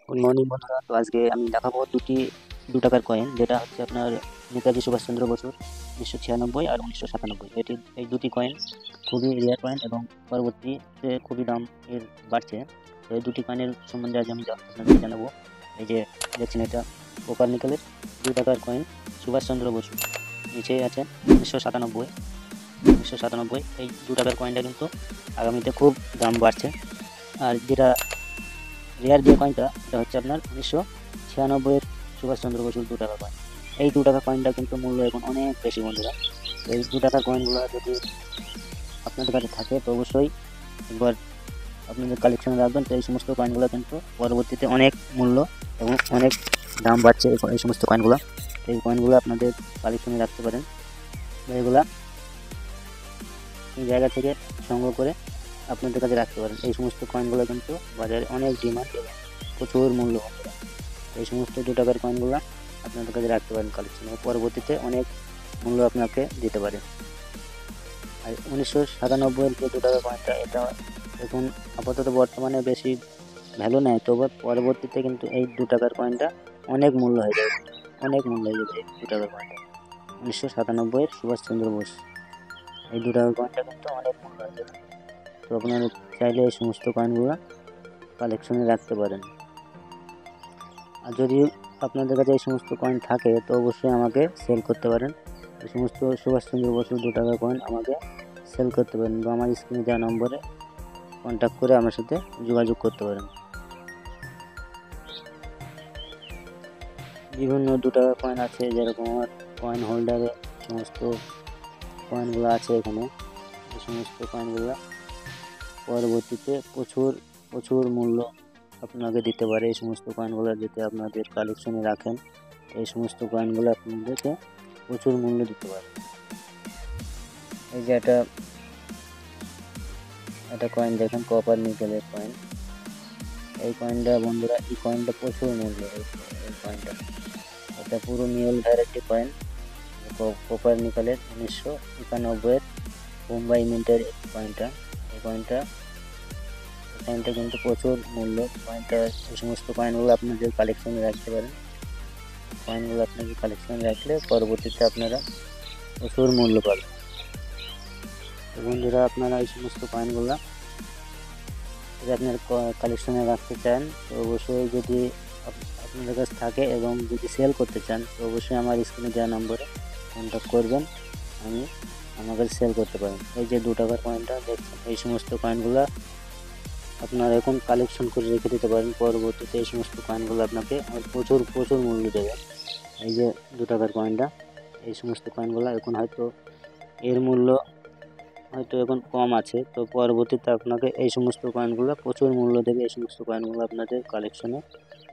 Good morning বন্ধুরা। তো আজকে আমি দেখাবো দুটি 2 টাকার কয়েন, যেটা হচ্ছে আপনার নেতাজি সুভাষচন্দ্র বসুর 1996 আর 1997। এই দুটি কয়েন খুবই রেয়ার কয়েন এবং পরবর্তীতে খুবই দাম এর বাড়ছে। তো এই দুটি কয়েনের সম্বন্ধে আজ আমি আপনাদের জানাবো। এই যে দেখছেন, এটা কোপার নিকেলের 2 টাকার কয়েন, সুভাষচন্দ্র বসু। নিচে আছে 1997। এই 2 টাকার কয়েনটা কিন্তু আগামীতে খুব দাম বাড়ছে। আর যেটা রেয়ার যে কয়েনটা, এটা হচ্ছে আপনার 1996-এর সুভাষচন্দ্র বসুর 2 টাকা কয়েন। এই 2 টাকা কয়েনটা কিন্তু মূল্য এখন অনেক বেশি বন্ধুরা। তো এই 2 টাকার কয়েনগুলো যদি আপনাদের কাছে থাকে তো অবশ্যই একবার আপনাদের কালেকশনে রাখবেন। তো এই সমস্ত কয়েনগুলো কিন্তু পরবর্তীতে অনেক মূল্য এবং অনেক দাম বাড়ছে এই সমস্ত কয়েনগুলো। তো এই কয়েনগুলো আপনাদের কালেকশনে রাখতে পারেন, বা এগুলা এই জায়গা থেকে সংগ্রহ করে আপনাদের কাছে রাখতে পারেন। এই সমস্ত কয়েনগুলো কিন্তু বাজারে অনেক ডিমান্ড এবং প্রচুর মূল্য বন্ধুরা। এই সমস্ত 2 টাকার কয়েনগুলো আপনাদের কাছে রাখতে পারেন কালেকশনে, পরবর্তীতে অনেক মূল্য আপনাকে দিতে পারে। আর 1997-এর যে 2 টাকা কয়েনটা, এটা এখন আপাতত বর্তমানে বেশি ভ্যালু নেয়, তবে পরবর্তীতে কিন্তু এই 2 টাকার কয়েনটা অনেক মূল্য হয়ে যাবে, অনেক মূল্য হয়ে যাবে এই 2 টাকার কয়েনটা। 1997-এর সুভাষচন্দ্র বোস, এই 2 টাকার কয়েনটা কিন্তু অনেক মূল্য হয়ে যাবে। তো আপনারা চাইলে এই সমস্ত কয়েনগুলো কালেকশনে রাখতে পারেন। আর যদি আপনাদের কাছে এই সমস্ত কয়েন থাকে তো অবশ্যই আমাকে সেল করতে পারেন। এই সমস্ত সুভাষচন্দ্র বসুর 2 টাকার কয়েন আমাকে সেল করতে পারেন, বা আমার স্ক্রিনে দেওয়া নম্বরে কন্ট্যাক্ট করে আমার সাথে যোগাযোগ করতে পারেন। বিভিন্ন 2 টাকার কয়েন আছে, যেরকম আমার কয়েন হোল্ডারে সমস্ত কয়েনগুলো আছে এখানে। এই সমস্ত কয়েনগুলো পরবর্তীতে প্রচুর প্রচুর মূল্য আপনাকে দিতে পারে। এই সমস্ত কয়েনগুলো যদি আপনাদের কালেকশনে রাখেন, এই সমস্ত কয়েনগুলো আপনাদেরকে প্রচুর মূল্য দিতে পারে। এই যে একটা কয়েন দেখেন, কপার নিকেলের কয়েন। এই কয়েনটা বন্ধুরা, এই কয়েনটা প্রচুর মূল্য। এই কয়েনটা, এটা পুরো নিউল ভ্যারাইটি কয়েন, কপার নিকেলের 1991-এর মুম্বাই মিন্টের কয়েনটা। এই কয়েনটা কিন্তু প্রচুর মূল্য কয়েনটা। এই সমস্ত কয়েনগুলো আপনাদের কালেকশনে রাখতে পারেন। কয়েনগুলো আপনাকে কালেকশনে রাখলে পরবর্তীতে আপনারা প্রচুর মূল্য পাবেন। তো বন্ধুরা, আপনারা এই সমস্ত কয়েনগুলো যদি আপনার কালেকশনে রাখতে চান তো অবশ্যই, যদি আপনাদের কাছে থাকে এবং যদি সেল করতে চান তো অবশ্যই আমার স্ক্রিনে দেওয়া নম্বরে কন্ট্যাক্ট করবেন, আমার কাছে সেল করতে পারেন। এই যে 2 টাকার কয়েনটা দেখছেন, এই সমস্ত কয়েনগুলো আপনারা এখন কালেকশন করে রেখে দিতে পারেন। পরবর্তীতে এই সমস্ত কয়েনগুলো আপনাকে প্রচুর প্রচুর মূল্য দেবে। এই যে 2 টাকার কয়েনটা, এই সমস্ত কয়েনগুলো এখন হয়তো এর মূল্য এখন কম আছে, তো পরবর্তীতে আপনাকে এই সমস্ত কয়েনগুলো প্রচুর মূল্য দেবে। এই সমস্ত কয়েনগুলো আপনাদের কালেকশনে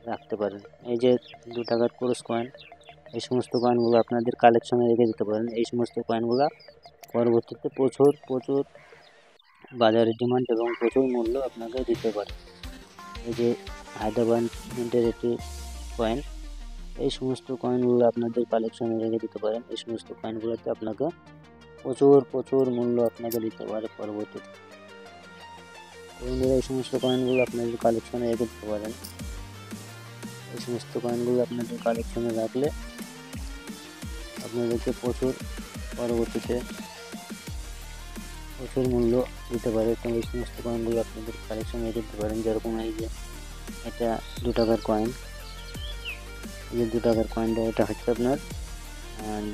রাখতে পারেন। এই যে 2 টাকার ক্রস কয়েন, এই সমস্ত কয়েনগুলো আপনাদের কালেকশনে রেখে দিতে পারেন। এই সমস্ত কয়েনগুলো পরবর্তীতে প্রচুর প্রচুর বাজারে ডিমান্ড এবং প্রচুর মূল্য আপনাকে দিতে পারে। এই যে হায়দ্রাবাদ মিন্টের একটি কয়েন, এই সমস্ত কয়েনগুলো আপনাদের কালেকশনে রেখে দিতে পারেন। এই সমস্ত কয়েনগুলোতে আপনাকে প্রচুর প্রচুর মূল্য আপনাকে দিতে পারে পরবর্তীতে। বন্ধুরা, এই সমস্ত কয়েনগুলো আপনাদের কালেকশনে রেখে দিতে পারেন। এই সমস্ত কয়েনগুলো আপনাদের কালেকশনে রাখলে আপনাদেরকে পরবর্তীতে প্রচুর মূল্য দিতে পারে। তো এই সমস্ত কয়েনগুলো আপনাদের কালেকশনে রেখে দিতে পারেন। যেরকম এই যে এটা 2 টাকার কয়েন, এই যে 2 টাকার কয়েনটা, এটা হচ্ছে আপনার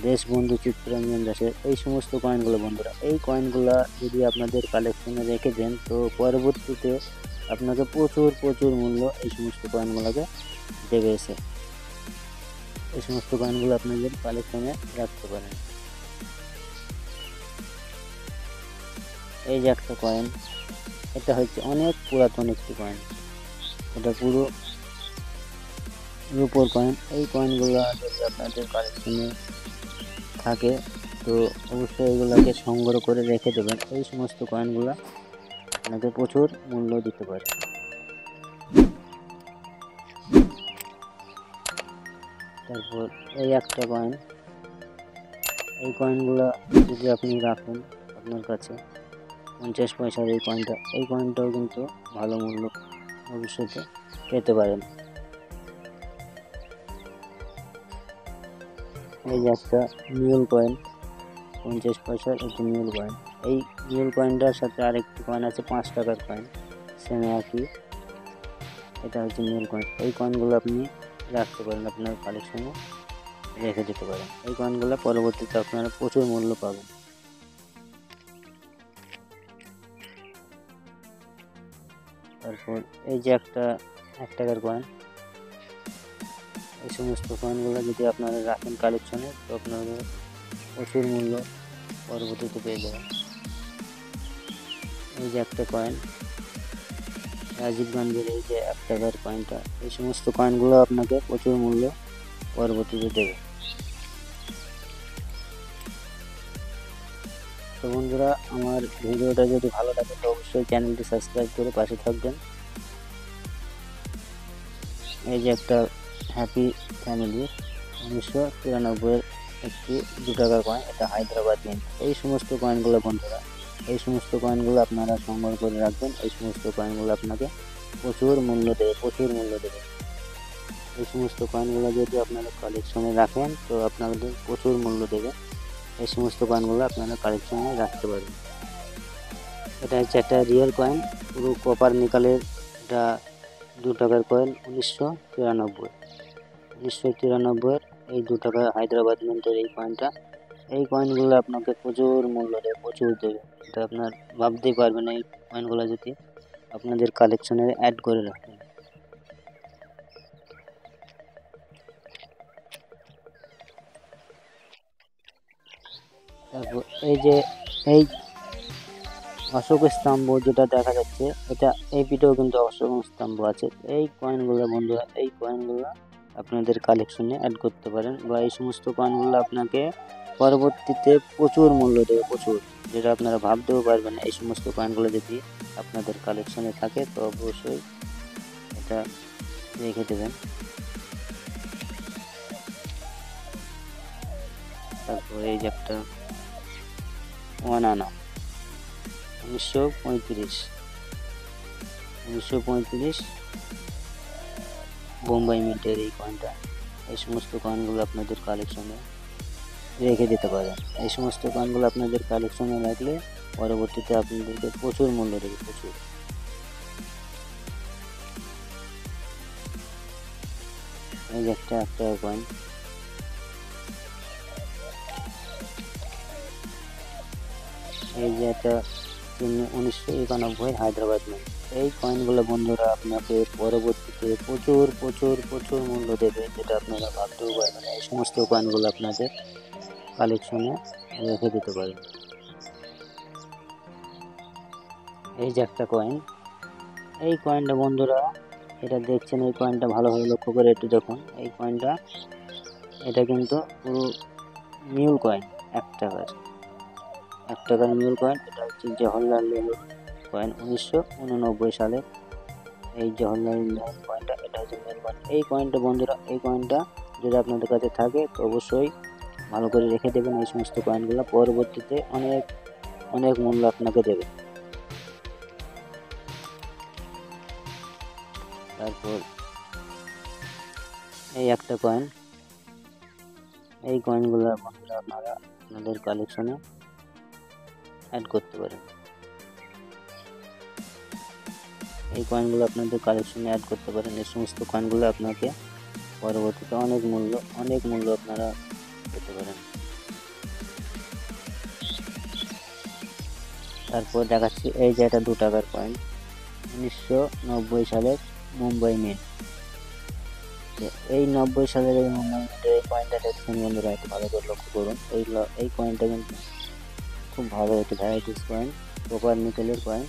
দেশবন্ধু চিত্তরঞ্জন দাসের। এই সমস্ত কয়েনগুলো বন্ধুরা, এই কয়েনগুলো যদি আপনাদের কালেকশনে রেখে দেন তো পরবর্তীতে আপনাকে প্রচুর প্রচুর মূল্য এই সমস্ত কয়েনগুলোকে দেবে এসে। এই সমস্ত কয়েনগুলো আপনাদের কালেকশনে রাখতে পারেন। এই যে একটা কয়েন, এটা হচ্ছে অনেক পুরাতন একটি কয়েন, এটা পুরো রূপোর কয়েন। এই কয়েনগুলো যদি আপনাদের কালেকশনে থাকে তো অবশ্যই এগুলোকে সংগ্রহ করে রেখে দেবেন। এই সমস্ত কয়েনগুলো আপনাকে প্রচুর মূল্য দিতে পারে। তারপর এই একটা কয়েন, এই কয়েনগুলো যদি আপনি রাখেন আপনার কাছে, 50 পয়সার এই কয়েনটাও কিন্তু ভালো মূল্য ভবিষ্যতে পেতে পারেন। এই যে একটা মিউল কয়েন 50 পয়সার একটি মিউল কয়েন। এই মিউল কয়েনটার সাথে আরেকটি কয়েন আছে 5 টাকার কয়েন, সেম একই। এটা হচ্ছে মিউল কয়েন। এই কয়েনগুলো আপনি রাখতে পারেন, আপনার কালেকশনে রেখে দিতে পারেন। এই কয়েনগুলো পরবর্তীতে আপনারা প্রচুর মূল্য পাবেন। তারপর এই যে একটা 1 টাকার কয়েন, এই সমস্ত কয়েনগুলো যদি আপনারা রাখেন কালেকশনে, তো আপনাদের প্রচুর মূল্য পরবর্তীতে পেয়ে যাবেন। এই যে একটা কয়েন রাজীব গান্ধীর, এই যে 1 টাকার কয়েনটা, এই সমস্ত কয়েনগুলো আপনাকে প্রচুর মূল্য পরবর্তীতে দেবে। তো বন্ধুরা, আমার ভিডিওটা যদি ভালো লাগে তো অবশ্যই চ্যানেলটি সাবস্ক্রাইব করে পাশে থাকবেন। এই যে একটা হ্যাপি ফ্যামিলি 1993-এর একটি 2 টাকার কয়েন, এটা হায়দ্রাবাদ মিন্ট। এই সমস্ত কয়েনগুলো বন্ধুরা, এই সমস্ত কয়েনগুলো আপনারা সংগ্রহ করে রাখবেন। এই সমস্ত কয়েনগুলো আপনাকে প্রচুর মূল্য দেবে, প্রচুর মূল্য দেবে। এই সমস্ত কয়েনগুলো যদি আপনারা কালেকশনে রাখেন তো আপনাদের প্রচুর মূল্য দেবে। এই সমস্ত কয়েনগুলো আপনারা কালেকশনে রাখতে পারেন। এটা হচ্ছে একটা রিয়েল কয়েন, পুরো কপার নিকালের। এটা 2 টাকার কয়েন 1993-এর এই 2 টাকা হায়দ্রাবাদ মিন্টের এই কয়েনটা। এই কয়েনগুলো আপনাকে প্রচুর মূল্য দেবে, প্রচুর দেবে। এটা আপনার ভাবতেই পারবেন এই কয়েনগুলো যদি আপনাদের কালেকশনে অ্যাড করে রাখেন। তারপর এই যে এই অশোক স্তম্ভ যেটা দেখা যাচ্ছে, এটা এই পিঠেও কিন্তু অশোক স্তম্ভ আছে। এই কয়েনগুলো বন্ধুরা, এই কয়েনগুলো আপনাদের কালেকশনে অ্যাড করতে পারেন, বা এই সমস্ত কয়েনগুলো আপনাকে পরবর্তীতে প্রচুর মূল্য দেবে, প্রচুর, যেটা আপনারা ভাবতেও পারবেন না। এই সমস্ত কয়েনগুলো যদি আপনাদের কালেকশনে থাকে তো অবশ্যই এটা রেখে দেবেন। তারপর এই যে একটা 1 আনা 1935 বোম্বাই মিন্টের এই কয়েনটা। এই সমস্ত কয়েনগুলো আপনাদের কালেকশনে রেখে দিতে পারেন। এই সমস্ত কয়েনগুলো আপনাদের কালেকশনে রাখলে পরবর্তীতে আপনাদেরকে প্রচুর মূল্য দেবে, প্রচুর। এই যে একটা 1 টাকার কয়েন, এই যে একটা 1991 হায়দ্রাবাদ মিন্ট। এই কয়েনগুলো বন্ধুরা আপনাকে পরবর্তীতে প্রচুর প্রচুর প্রচুর মূল্য দেবে, যেটা আপনারা ভাবতেও পারবেন না। এই সমস্ত কয়েনগুলো আপনাদের কালেকশনে রেখে দিতে পারেন। এই যে একটা কয়েন, এই কয়েনটা বন্ধুরা, এটা দেখছেন, এই কয়েনটা ভালোভাবে লক্ষ্য করে একটু দেখুন। এই কয়েনটা, এটা কিন্তু পুরো মিউল কয়েন, 1 টাকার মিউল কয়েন। এটা হচ্ছে জওহরলাল নেহরু কয়েন, 1989 সালে এই জওহরলাল নেহরু কয়েনটা, এটা হচ্ছে মিউল কয়েন। এই কয়েনটা বন্ধুরা, এই কয়েনটা যদি আপনাদের কাছে থাকে তো অবশ্যই ভালো করে রেখে দেবেন। এই সমস্ত কয়েনগুলো পরবর্তীতে অনেক অনেক মূল্য আপনাকে দেবে। তারপর এই একটা কয়েন, এই কয়েনগুলো বন্ধুরা আপনারা আপনাদের কালেকশনে অ্যাড করতে পারেন। এই কয়েনগুলো আপনাদের কালেকশনে অ্যাড করতে পারেন। এই সমস্ত কয়েনগুলো আপনাকে পরবর্তীতে অনেক মূল্য আপনারা পেতে পারেন। তারপর দেখাচ্ছি এই যে এটা 2 টাকার কয়েন, 1990 সালের মুম্বাই মিন্ট। এই 90 সালের এই মুম্বাই মিন্টের এই কয়েনটা দেখছেন বন্ধুরা, একটু ভালো করে লক্ষ্য করুন। এই কয়েনটা কিন্তু খুব ভালো একটি ভ্যারাইটিস কয়েন, কপার নিকেলের কয়েন।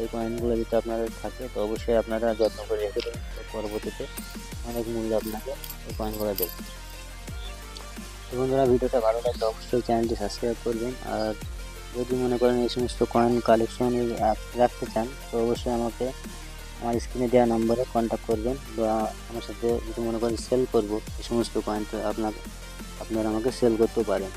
এই কয়েনগুলো যদি আপনাদের থাকে তো অবশ্যই আপনারা যত্ন করে রেখে দেবেন, পরবর্তীতে অনেক মূল্য আপনাকে এই কয়েনগুলো দেবে। তো বন্ধুরা, ভিডিওটা ভালো লাগলে অবশ্যই চ্যানেলটি সাবস্ক্রাইব করবেন। আর যদি মনে করেন এই সমস্ত কয়েন কালেকশন রাখতে চান তো অবশ্যই আমাকে আমার স্ক্রিনে দেওয়া নম্বরে কন্ট্যাক্ট করবেন, বা আমার সাথে যদি মনে করেন সেল করবো এই সমস্ত কয়েন, তো আপনারা আমাকে সেল করতেও পারেন।